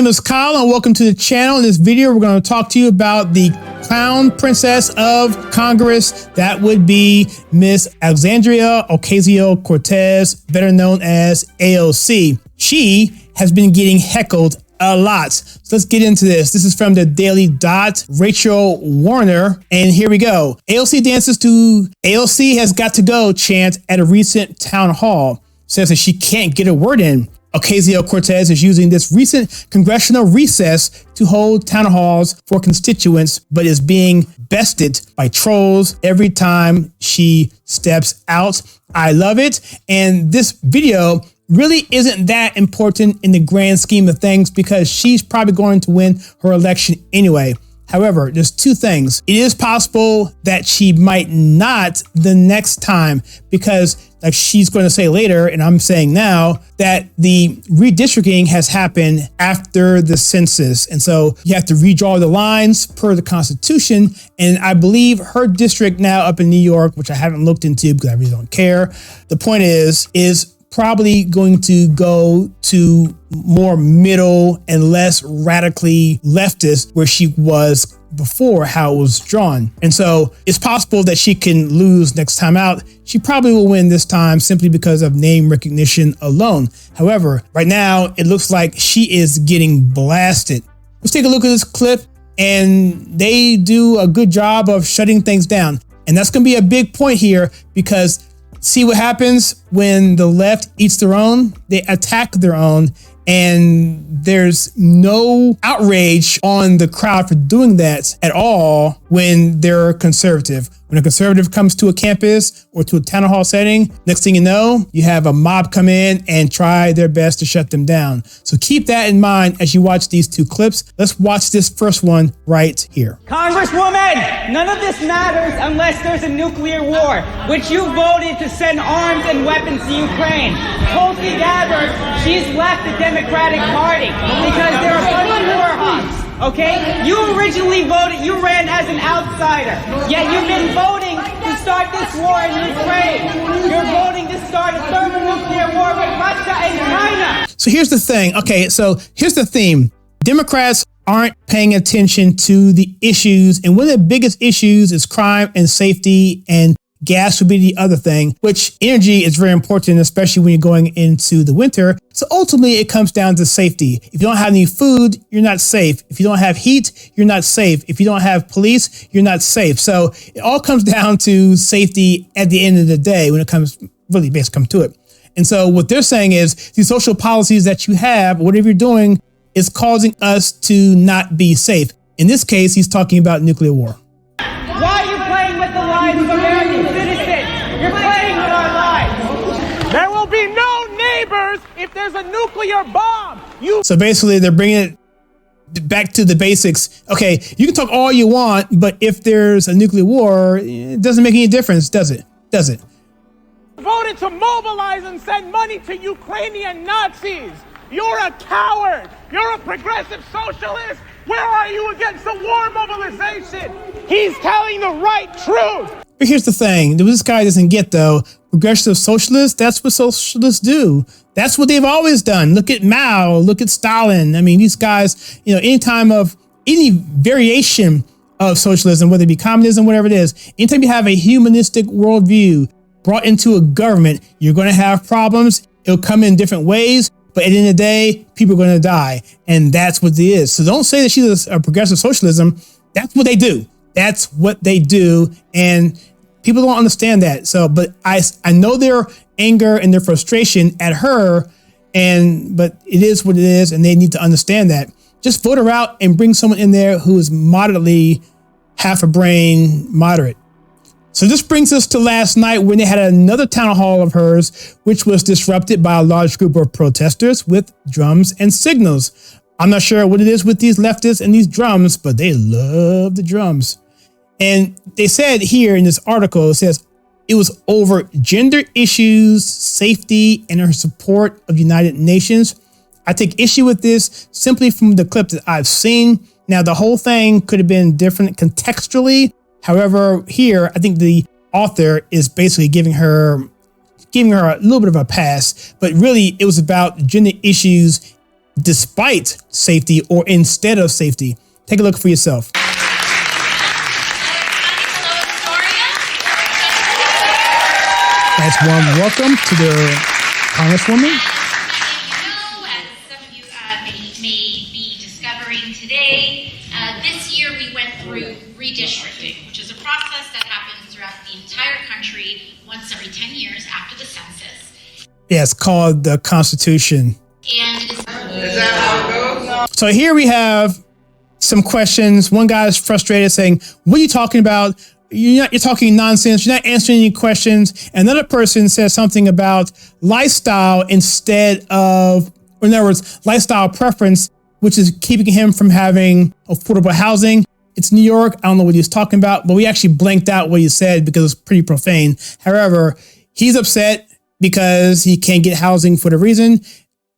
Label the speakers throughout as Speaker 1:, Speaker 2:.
Speaker 1: name is Kyle and welcome to the channel. In this video, we're going to talk to you about the Crown Princess of Congress. That would be Miss Alexandria Ocasio-Cortez, better known as AOC. She has been getting heckled a lot. So let's get into this. This is from the Daily Dot, Rachel Warner, and here we go. AOC dances to AOC has got to go chant at a recent town hall. Says that she can't get a word in. Ocasio-Cortez is using this recent congressional recess to hold town halls for constituents, but is being bested by trolls every time she steps out. I love it. And this video really isn't that important in the grand scheme of things because she's probably going to win her election anyway. However, there's two things. It is possible that she might not the next time because, like she's going to say later, and I'm saying now, that the redistricting has happened after the census. And so you have to redraw the lines per the Constitution. And I believe her district now up in New York, which I haven't looked into because I really don't care. The point is probably going to go to more middle and less radically leftist where she was before, how it was drawn. And so it's possible that she can lose next time out. She probably will win this time simply because of name recognition alone. However, right now it looks like she is getting blasted. Let's take a look at this clip, and they do a good job of shutting things down. And that's going to be a big point here because see what happens when the left eats their own? They attack their own, and there's no outrage on the crowd for doing that at all when they're conservative. When a conservative comes to a campus or to a town hall setting, next thing you know, you have a mob come in and try their best to shut them down. So keep that in mind as you watch these two clips. Let's watch this first one right here.
Speaker 2: Congresswoman, none of this matters unless there's a nuclear war, which you voted to send arms and weapons to Ukraine. Tulsi Gabbard, she's left the Democratic Party because there are a bunch of war hawks. Okay? You originally voted, you ran as an outsider, yet you've been voting to start this war in Ukraine. You're voting to start a third nuclear war with Russia and China.
Speaker 1: So here's the thing. Okay, so here's the theme. Democrats aren't paying attention to the issues, and one of the biggest issues is crime and safety, and gas would be the other thing, which energy is very important, especially when you're going into the winter. So ultimately, it comes down to safety. If you don't have any food, you're not safe. If you don't have heat, you're not safe. If you don't have police, you're not safe. So it all comes down to safety at the end of the day when it comes, really basically come to it. And so what they're saying is these social policies that you have, whatever you're doing, is causing us to not be safe. In this case, he's talking about nuclear war.
Speaker 2: Why are you playing with the lives of American citizens? You're playing with our lives.
Speaker 3: There will be no neighbors if there's a nuclear bomb.
Speaker 1: So basically, they're bringing it back to the basics. Okay, you can talk all you want, but if there's a nuclear war, it doesn't make any difference, does it? Does it?
Speaker 3: Voted to mobilize and send money to Ukrainian Nazis. You're a coward. You're a progressive socialist. Where are you against the war mobilization? He's telling the right truth.
Speaker 1: But here's the thing. What this guy doesn't get, though, progressive socialists, that's what socialists do. That's what they've always done. Look at Mao. Look at Stalin. I mean, these guys, any time of any variation of socialism, whether it be communism, whatever it is, anytime you have a humanistic worldview brought into a government, you're going to have problems. It'll come in different ways. But at the end of the day, people are going to die. And that's what it is. So don't say that she's a progressive socialism. That's what they do. That's what they do. And people don't understand that. So, but I know their anger and their frustration at her. But it is what it is. And they need to understand that. Just vote her out and bring someone in there who is moderately half a brain moderate. So this brings us to last night when they had another town hall of hers, which was disrupted by a large group of protesters with drums and signals. I'm not sure what it is with these leftists and these drums, but they love the drums. And they said here in this article, it says it was over gender issues, safety, and her support of United Nations. I take issue with this simply from the clip that I've seen. Now, the whole thing could have been different contextually. However, here, I think the author is basically giving her a little bit of a pass, but really it was about gender issues despite safety or instead of safety. Take a look for yourself. Nice warm welcome to the Congresswoman.
Speaker 4: May be discovering today, this year we went through redistricting, which is a process that happens throughout the entire country once every 10 years after the census.
Speaker 1: Yeah, it's called the Constitution.
Speaker 4: And
Speaker 5: is that how it goes?
Speaker 1: So here we have some questions. One guy is frustrated saying, what are you talking about? You're talking nonsense. You're not answering any questions. Another person says something about lifestyle instead of, or in other words, lifestyle preference, which is keeping him from having affordable housing. It's New York. I don't know what he was talking about, but we actually blanked out what he said because it's pretty profane. However, he's upset because he can't get housing for the reason.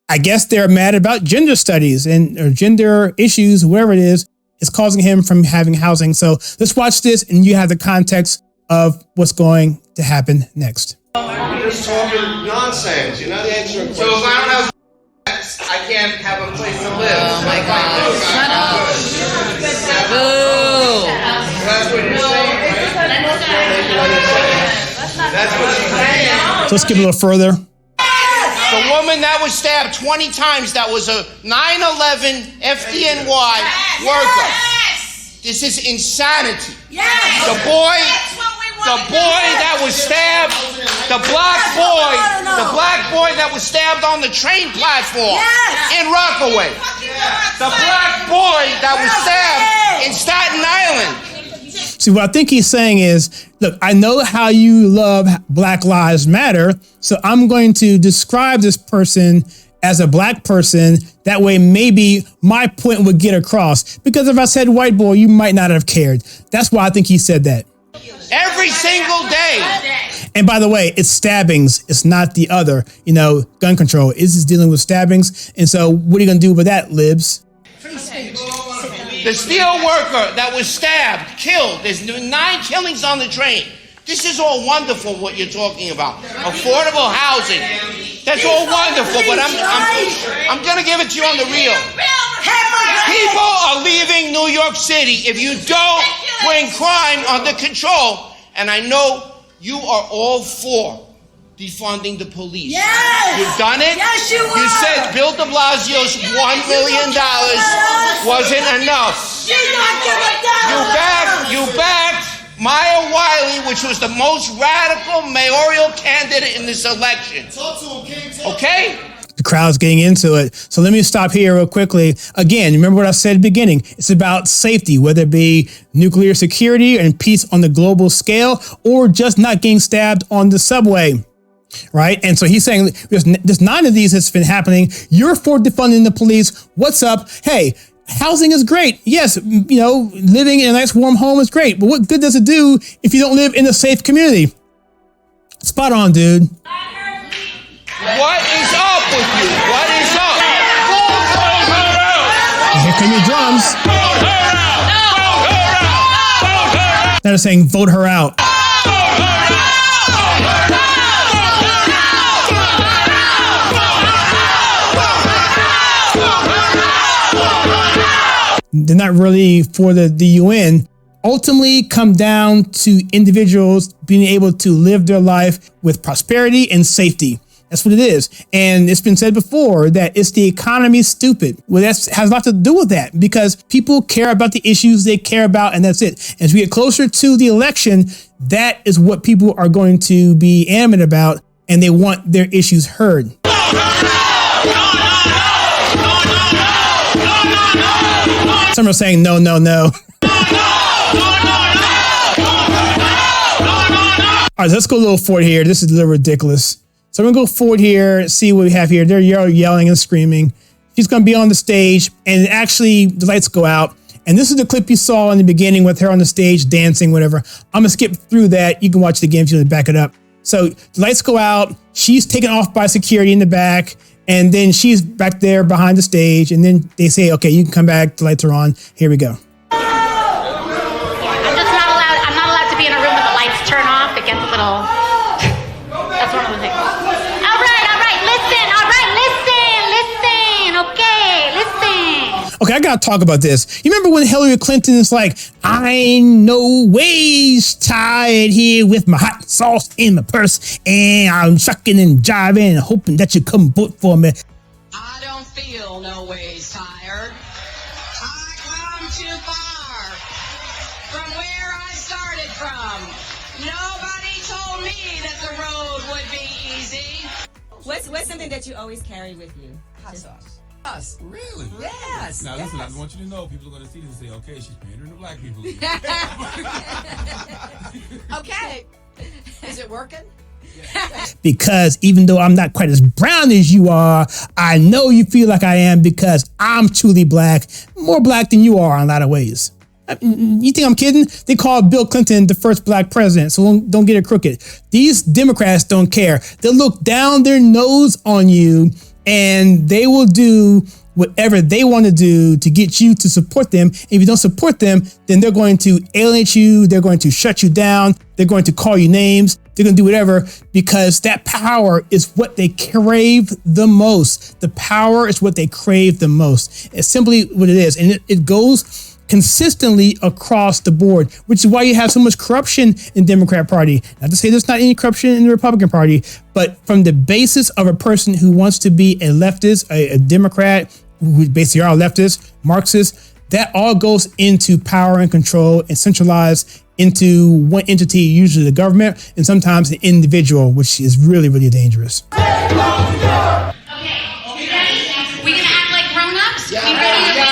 Speaker 1: I guess they're mad about gender studies or gender issues, whatever it is causing him from having housing. So let's watch this and you have the context of what's going to happen next.
Speaker 5: You're just talking nonsense. You're not answering questions. So if I don't have I can't have a place to live.
Speaker 6: Oh my God. Shut up.
Speaker 5: Boo. That's what you're saying, right? That's what you're saying.
Speaker 1: So let's skip a little further.
Speaker 7: The woman that was stabbed 20 times, that was a 9/11 FDNY worker. This is insanity. The boy that was stabbed, the black boy that was stabbed on the train platform in Rockaway. The black boy that was stabbed in Staten Island.
Speaker 1: See, what I think he's saying is, look, I know how you love Black Lives Matter, so I'm going to describe this person as a black person. That way, maybe my point would get across. Because if I said white boy, you might not have cared. That's why I think he said that.
Speaker 7: Every single day.
Speaker 1: And by the way, it's stabbings. It's not the other, gun control. This is dealing with stabbings. And so what are you going to do with that, libs?
Speaker 7: The steel worker that was stabbed, killed. There's 9 killings on the train. This is all wonderful what you're talking about. Affordable housing. That's all wonderful, but I'm going to give it to you on the real. People are leaving New York City if you don't bring crime under control. And I know you are all for defunding the police.
Speaker 6: Yes!
Speaker 7: You've done it.
Speaker 6: Yes, you are.
Speaker 7: You said Bill de Blasio's $1 million wasn't enough. You backed Maya Wiley, which was the most radical mayoral candidate in this election. Okay?
Speaker 1: The crowd's getting into it. So let me stop here real quickly. Again, remember what I said at the beginning. It's about safety, whether it be nuclear security and peace on the global scale, or just not getting stabbed on the subway. Right. And so he's saying there's 9 of these that's been happening. You're for defunding the police. What's up? Hey, housing is great. Yes. Living in a nice warm home is great. But what good does it do if you don't live in a safe community? Spot on, dude.
Speaker 7: What is up with you? What is up?
Speaker 1: Here come your drums. Now they're saying vote her out. They're not really for the UN. Ultimately come down to individuals being able to live their life with prosperity and safety. That's what it is. And it's been said before that it's the economy stupid. Well, that has a lot to do with that because people care about the issues they care about, and that's it. As we get closer to the election, that is what people are going to be animate about, and they want their issues heard. Some are saying no, no, no. All right, let's go a little forward here. This is a little ridiculous. So I'm going to go forward here, see what we have here. They're yelling and screaming. She's going to be on the stage, and actually the lights go out. And this is the clip you saw in the beginning with her on the stage dancing, whatever. I'm going to skip through that. You can watch it again if you want to back it up. So the lights go out. She's taken off by security in the back. And then she's back there behind the stage. And then they say, okay, you can come back. The lights are on. Here we go.
Speaker 4: I'm not allowed to be in a room with the lights turn off. It gets a little, that's one of the things. All right, listen, okay.
Speaker 1: Okay, I gotta talk about this. You remember when Hillary Clinton is like, I ain't no ways tired here with my hot sauce in my purse, and I'm shucking and jiving and hoping that you come vote for me.
Speaker 6: I don't feel no ways tired. I come too far from where I started from. Nobody told me that the road would be easy.
Speaker 8: What's something that you always carry with you?
Speaker 6: Hot sauce.
Speaker 9: Us. Really?
Speaker 6: Yes.
Speaker 9: Now listen, I want you to know people are going to see this and say, okay, she's pandering to black people.
Speaker 6: Okay. Is it working?
Speaker 1: Because even though I'm not quite as brown as you are, I know you feel like I am because I'm truly black, more black than you are in a lot of ways. You think I'm kidding? They called Bill Clinton the first black president, so don't get it crooked. These Democrats don't care. They'll look down their nose on you and they will do whatever they want to do to get you to support them. If you don't support them, then they're going to alienate you. They're going to shut you down. They're going to call you names. They're going to do whatever because that power is what they crave the most. The power is what they crave the most. It's simply what it is. And it goes consistently across the board, which is why you have so much corruption in the Democrat Party. Not to say there's not any corruption in the Republican Party, but from the basis of a person who wants to be a leftist, a Democrat, who basically are leftists, Marxists, that all goes into power and control and centralized into one entity, usually the government, and sometimes an individual, which is really, really dangerous.
Speaker 4: Okay, you ready? We gonna act like grown-ups? We ready to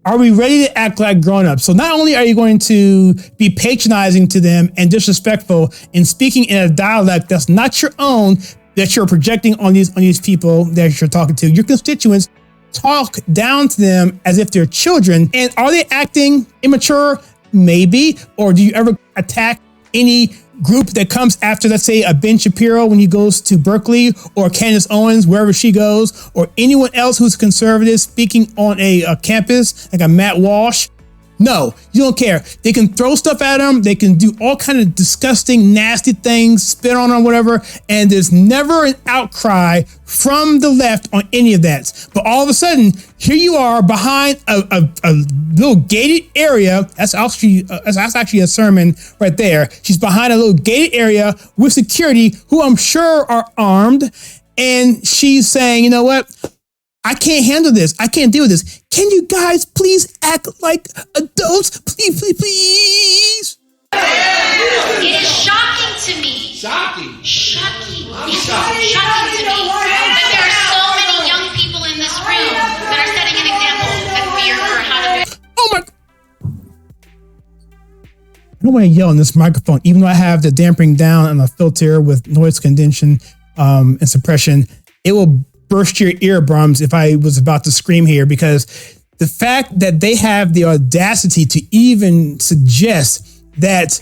Speaker 1: Are we ready to act like grown-ups? So not only are you going to be patronizing to them and disrespectful and speaking in a dialect that's not your own, that you're projecting on these people that you're talking to, your constituents, talk down to them as if they're children. And are they acting immature? Maybe. Or do you ever attack any group that comes after, let's say, a Ben Shapiro when he goes to Berkeley, or Candace Owens, wherever she goes, or anyone else who's conservative speaking on a campus, like a Matt Walsh? No, you don't care. They can throw stuff at them. They can do all kind of disgusting, nasty things, spit on them, whatever. And there's never an outcry from the left on any of that. But all of a sudden, here you are behind a little gated area. That's actually a sermon right there. She's behind a little gated area with security who I'm sure are armed. And she's saying, you know what? I can't handle this. I can't deal with this. Can you guys please act like adults? Please, please, please.
Speaker 4: It is shocking to me.
Speaker 7: Shocking.
Speaker 4: Shocking.
Speaker 7: I'm
Speaker 4: It's
Speaker 7: shocked.
Speaker 4: shocking to me that there are so many young people in this room that are setting an example that fear for how to do.
Speaker 1: Oh my. I don't want to yell in this microphone, even though I have the dampening down and a filter with noise condition and suppression. It will burst your eardrums if I was about to scream here, because the fact that they have the audacity to even suggest that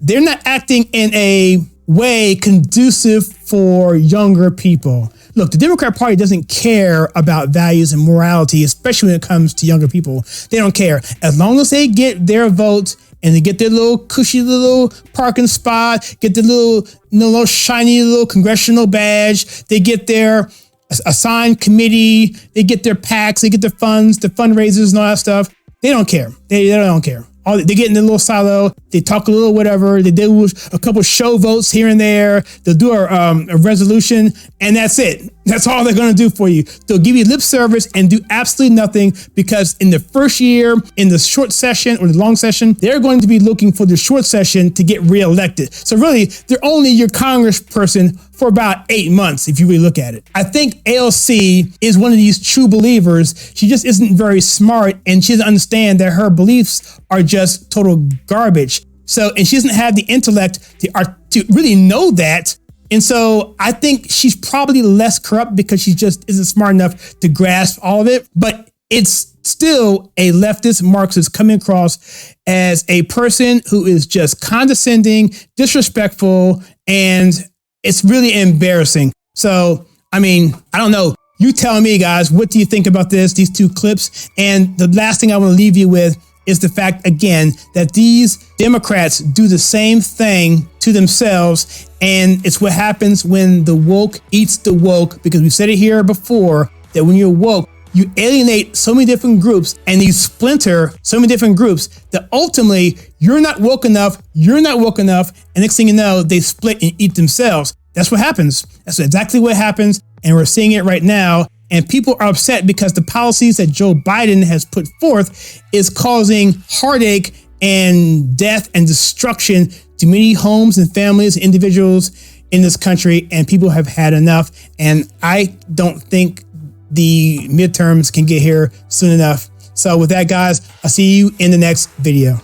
Speaker 1: they're not acting in a way conducive for younger people. Look, the Democrat Party doesn't care about values and morality, especially when it comes to younger people. They don't care. As long as they get their vote and they get their little cushy little parking spot, get the little shiny little congressional badge, they get their assigned committee, they get their PACs, they get their funds, the fundraisers and all that stuff. They don't care. They don't care. They get in their little silo. They talk a little whatever. They do a couple show votes here and there. They'll do a resolution, and that's it. That's all they're going to do for you. They'll give you lip service and do absolutely nothing, because in the first year, in the short session or the long session, they're going to be looking for the short session to get reelected. So really, they're only your congressperson for about 8 months, if you really look at it. I think AOC is one of these true believers. She just isn't very smart, and she doesn't understand that her beliefs are just total garbage. So, and she doesn't have the intellect to really know that. And so I think she's probably less corrupt because she just isn't smart enough to grasp all of it. But it's still a leftist Marxist coming across as a person who is just condescending, disrespectful, and it's really embarrassing. So, I mean, I don't know. You tell me, guys, what do you think about these two clips? And the last thing I want to leave you with is the fact, again, that these Democrats do the same thing to themselves. And it's what happens when the woke eats the woke, because we've said it here before, that when you're woke, you alienate so many different groups and you splinter so many different groups that ultimately you're not woke enough, and next thing you know, they split and eat themselves. That's what happens. That's exactly what happens, and we're seeing it right now. And people are upset because the policies that Joe Biden has put forth is causing heartache and death and destruction to many homes and families, individuals in this country, and people have had enough. And I don't think the midterms can get here soon enough. So with that, guys, I'll see you in the next video.